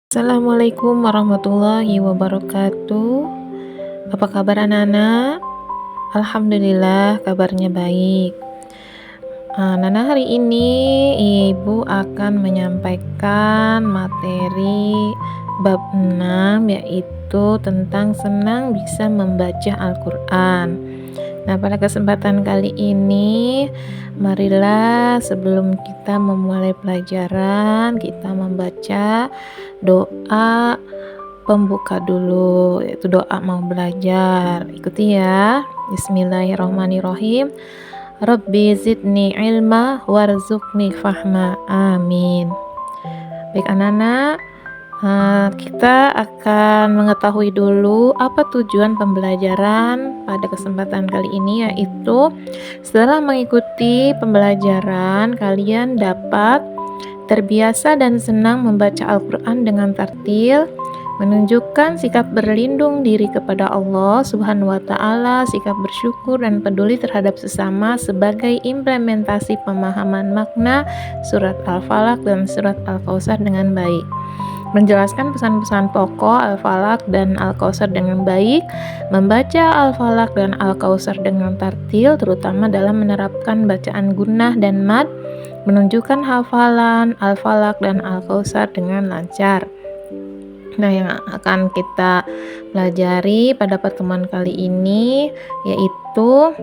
Assalamualaikum warahmatullahi wabarakatuh. Apa kabar anak-anak? Alhamdulillah kabarnya baik. Nana hari ini Ibu akan menyampaikan materi bab 6 yaitu tentang senang bisa membaca Al-Quran. Nah, pada kesempatan kali ini, marilah sebelum kita memulai pelajaran, kita membaca doa pembuka dulu, yaitu doa mau belajar. Ikuti ya. Bismillahirrahmanirrahim. Rabbi zidni ilma warzuqni fahma. Amin. Baik anak-anak, kita akan mengetahui dulu apa tujuan pembelajaran pada kesempatan kali ini, yaitu setelah mengikuti pembelajaran kalian dapat terbiasa dan senang membaca Al-Quran dengan tartil, menunjukkan sikap berlindung diri kepada Allah Subhanahu wa Ta'ala, sikap bersyukur dan peduli terhadap sesama sebagai implementasi pemahaman makna surat Al-Falaq dan surat Al-Kautsar dengan baik, menjelaskan pesan-pesan pokok Al-Falaq dan Al-Kautsar dengan baik, membaca Al-Falaq dan Al-Kautsar dengan tartil, terutama dalam menerapkan bacaan gunnah dan mad, menunjukkan hafalan Al-Falaq dan Al-Kautsar dengan lancar. Nah, yang akan kita pelajari pada pertemuan kali ini yaitu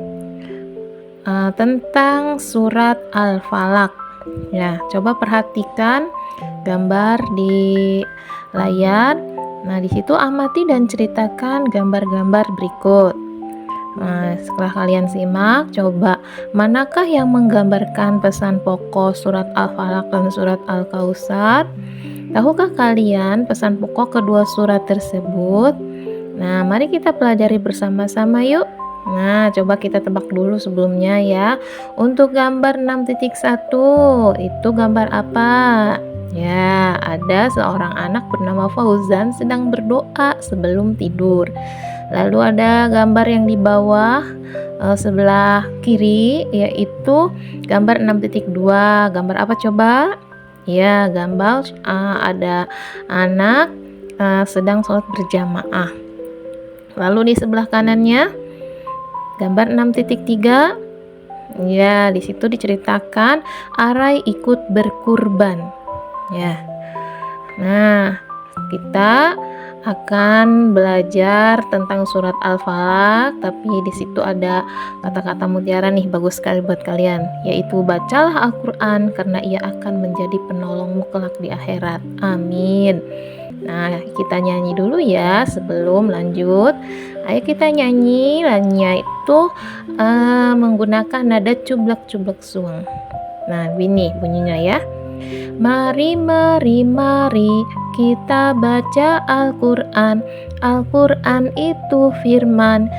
tentang surat Al-Falaq. Ya, coba perhatikan gambar di layar. Nah, di situ amati dan ceritakan gambar-gambar berikut. Nah, setelah kalian simak, coba manakah yang menggambarkan pesan pokok surat Al-Falaq dan surat Al-Kautsar? Tahukah kalian pesan pokok kedua surat tersebut? Nah, mari kita pelajari bersama-sama yuk. Nah, coba kita tebak dulu sebelumnya ya. Untuk gambar 6.1, itu gambar apa? Ya, ada seorang anak bernama Fauzan sedang berdoa sebelum tidur. Lalu ada gambar yang di bawah sebelah kiri, yaitu gambar 6.2. Gambar apa coba? Ya, gambar ada anak sedang sholat berjamaah. Lalu di sebelah kanannya gambar 6.3. Ya, di situ diceritakan Arai ikut berkurban. Ya. Nah, kita akan belajar tentang surat Al-Falaq, tapi di situ ada kata-kata mutiara nih, bagus sekali buat kalian, yaitu bacalah Al-Quran karena ia akan menjadi penolongmu kelak di akhirat. Amin. Nah, kita nyanyi dulu ya sebelum lanjut. Ayo kita nyanyi, lagunya itu menggunakan nada cublak-cublak suang. Nah, ini bunyinya ya. Mari, mari, mari kita baca Al-Quran. Al-Quran itu firman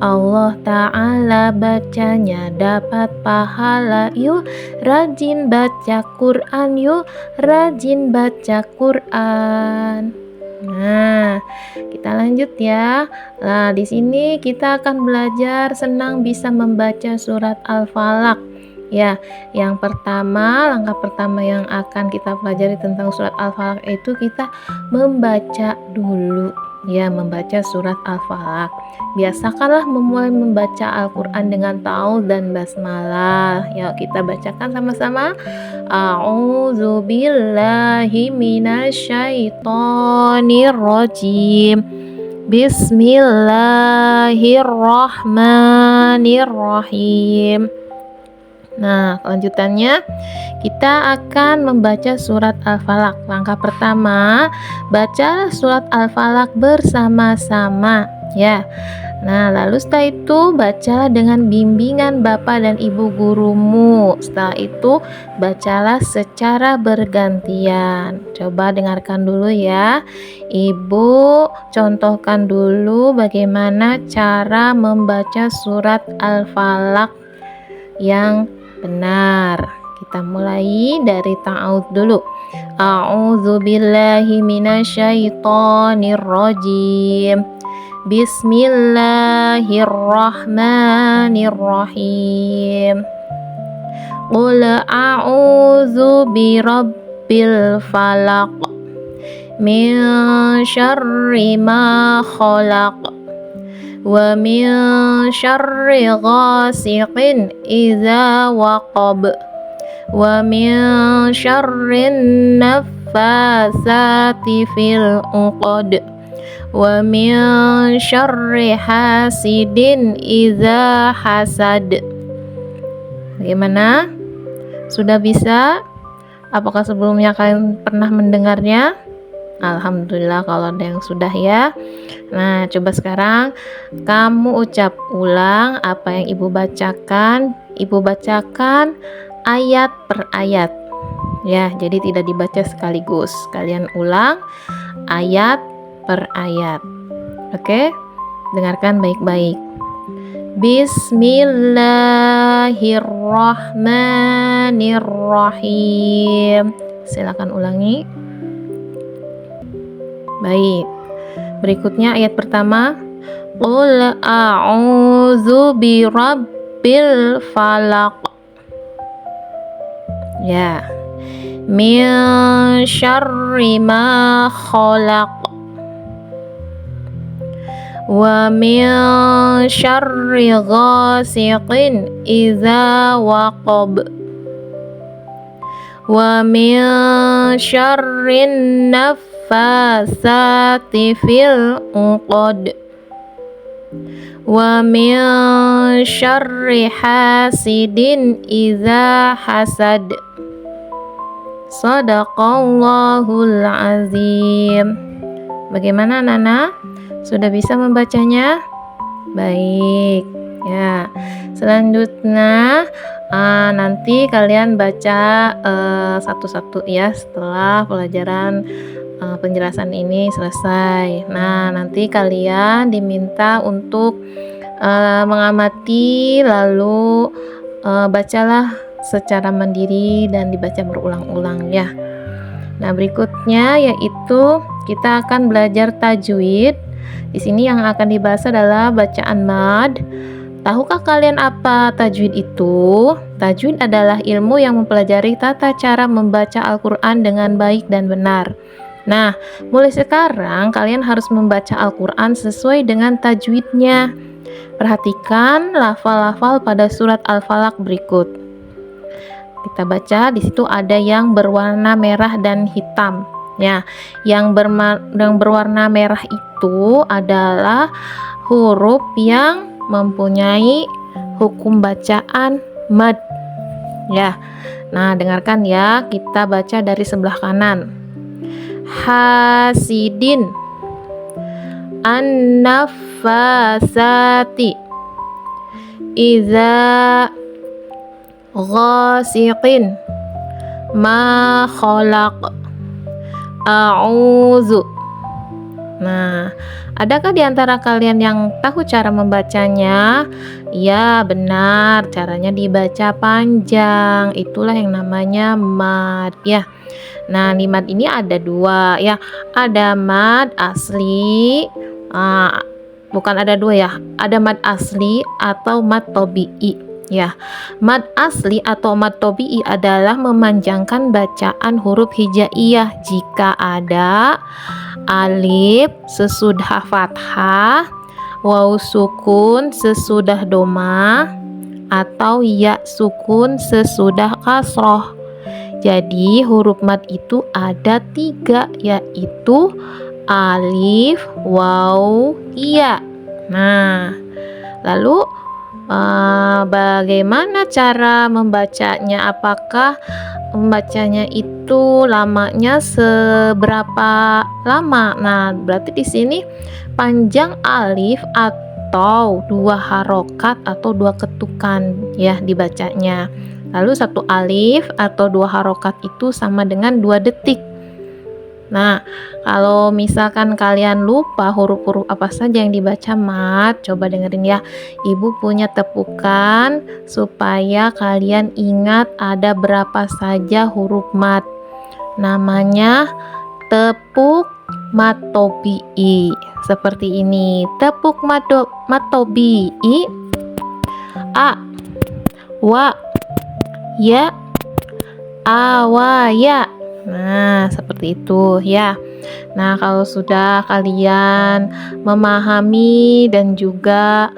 Allah Ta'ala, bacanya dapat pahala. Yuk rajin baca Quran, yuk rajin baca Quran. Nah, kita lanjut ya. Nah, di sini kita akan belajar senang bisa membaca surat Al-Falaq. Ya, yang pertama, langkah pertama yang akan kita pelajari tentang surat Al-Falaq itu kita membaca dulu. Ya, membaca surat Al-Falaq. Biasakanlah memulai membaca Al-Quran dengan ta'awudz dan basmalah. Yuk kita bacakan sama-sama. A'udzu billahi minasyaitonir rajim. Bismillahirrahmanirrahim. Nah, kelanjutannya kita akan membaca surat Al-Falaq. Langkah pertama, baca surat Al-Falaq bersama-sama ya. Nah, lalu setelah itu bacalah dengan bimbingan bapak dan ibu gurumu. Setelah itu bacalah secara bergantian. Coba dengarkan dulu ya. Ibu contohkan dulu bagaimana cara membaca surat Al-Falaq yang benar. Kita mulai dari ta'awudz dulu. A'udzu billahi minasyaitonir rajim. Bismillahirrahmanirrahim. Qul a'udzu birabbil falaq min syarri ma khalaq wa min syarri ghasiqin idza waqab wa min syarrin naffasati fil uqad wa min syarri hasidin idza hasad. Bagaimana? Sudah bisa? Apakah sebelumnya kalian pernah mendengarnya? Alhamdulillah kalau ada yang sudah ya. Nah, coba sekarang kamu ucap ulang apa yang ibu bacakan. Ibu bacakan ayat per ayat. Ya, jadi tidak dibaca sekaligus. Kalian ulang ayat per ayat. Oke? Dengarkan baik-baik. Bismillahirrahmanirrahim. Silakan ulangi. Baik. Berikutnya ayat pertama. Qul a'udzu birabbil falaq. Ya. Min syarri ma khalaq. Wa min syarri ghasiqin idza waqab wa min syarrin naffasati fil uqad wa min syarri hasidin idza hasad. Shadaqallahul azim. Bagaimana Nana? Sudah bisa membacanya? Baik. Ya. Selanjutnya nanti kalian baca satu-satu ya setelah pelajaran penjelasan ini selesai. Nah, nanti kalian diminta untuk mengamati lalu bacalah secara mandiri dan dibaca berulang-ulang ya. Nah, berikutnya yaitu kita akan belajar tajwid. Di sini yang akan dibahas adalah bacaan mad. Tahukah kalian apa tajwid itu? Tajwid adalah ilmu yang mempelajari tata cara membaca Al-Quran dengan baik dan benar. Nah, mulai sekarang kalian harus membaca Al-Quran sesuai dengan tajwidnya. Perhatikan lafal-lafal pada surat Al-Falaq berikut. Kita baca, di situ ada yang berwarna merah dan hitam. Ya, yang berwarna merah itu adalah huruf yang mempunyai hukum bacaan mad. Ya. Nah, dengarkan ya, kita baca dari sebelah kanan. Hasidin, an-naffasati, iza ghasiqin, ma khalaq, a'udzu. Nah, adakah di antara kalian yang tahu cara membacanya? Ya, benar. Caranya dibaca panjang. Itulah yang namanya mad ya. Nah, di mad ini ada dua ya. Ada mad asli. Bukan ada dua ya. Ada mad asli atau mad tabi'i. Ya, mad asli atau mad tabi'i adalah memanjangkan bacaan huruf hijaiyah jika ada alif sesudah fathah, waw sukun sesudah doma, atau ya sukun sesudah kasroh. Jadi huruf mad itu ada 3, yaitu alif, waw, ya. Nah, lalu bagaimana cara membacanya? Apakah membacanya itu lamanya seberapa lama? Nah, berarti di sini panjang alif atau 2 harokat atau 2 ketukan ya dibacanya. Lalu 1 alif atau 2 harokat itu sama dengan 2 detik. Nah, kalau misalkan kalian lupa huruf-huruf apa saja yang dibaca mad, coba dengerin ya. Ibu punya tepukan supaya kalian ingat ada berapa saja huruf mad. Namanya tepuk mad tabi'i. Seperti ini. Tepuk mad tabi'i. A, wa, ya, a, wa, ya. Nah, seperti itu ya. Nah, kalau sudah kalian memahami dan juga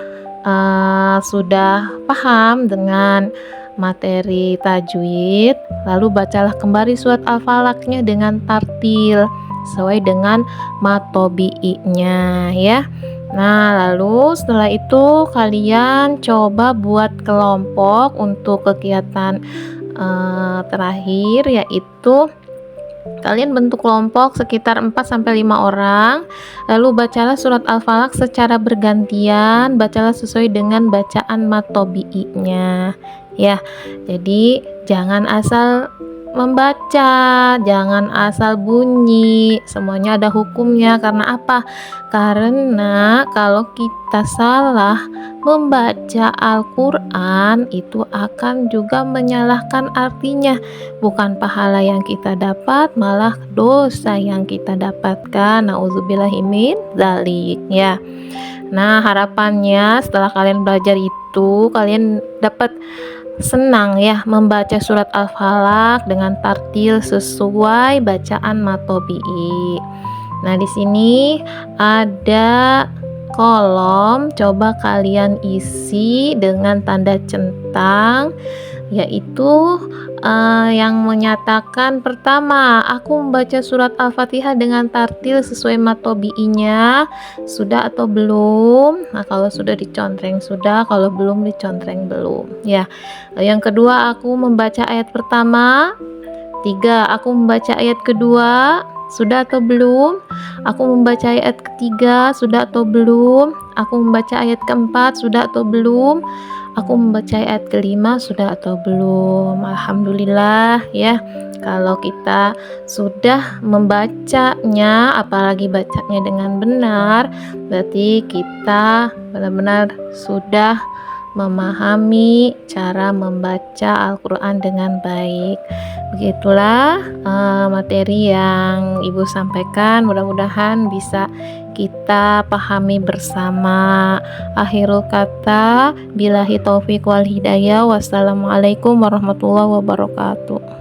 sudah paham dengan materi tajwid, lalu bacalah kembali surat Al-Falaqnya dengan tartil sesuai dengan matobi'inya ya. Nah, lalu setelah itu kalian coba buat kelompok untuk kegiatan terakhir, yaitu kalian bentuk kelompok sekitar 4-5 orang, lalu bacalah surat Al-Falaq secara bergantian, bacalah sesuai dengan bacaan matobi'inya ya. Jadi jangan asal membaca, jangan asal bunyi, semuanya ada hukumnya. Karena apa? Karena kalau kita salah membaca Al-Quran itu akan juga menyalahkan artinya, bukan pahala yang kita dapat, malah dosa yang kita dapatkan. Nauzubillahi min dzalik ya. Nah, harapannya setelah kalian belajar itu kalian dapat senang ya membaca surat Al-Falaq dengan tartil sesuai bacaan matobi'i. Nah, di sini ada kolom, coba kalian isi dengan tanda centang, yaitu yang menyatakan pertama, aku membaca surat Al-Fatihah dengan tartil sesuai matobi'inya, sudah atau belum? Nah, kalau sudah dicontreng sudah, kalau belum dicontreng belum ya. Yang kedua, aku membaca ayat pertama. 3, aku membaca ayat kedua, sudah atau belum? Aku membaca ayat ketiga, sudah atau belum? Aku membaca ayat keempat, sudah atau belum? Aku membaca ayat kelima, sudah atau belum? Alhamdulillah ya. Kalau kita sudah membacanya, apalagi bacanya dengan benar, berarti kita benar-benar sudah memahami cara membaca Al-Quran dengan baik. Begitulah materi yang Ibu sampaikan, mudah-mudahan bisa kita pahami bersama. Akhirul kata, billahi taufiq wal hidayah. Wassalamualaikum warahmatullahi wabarakatuh.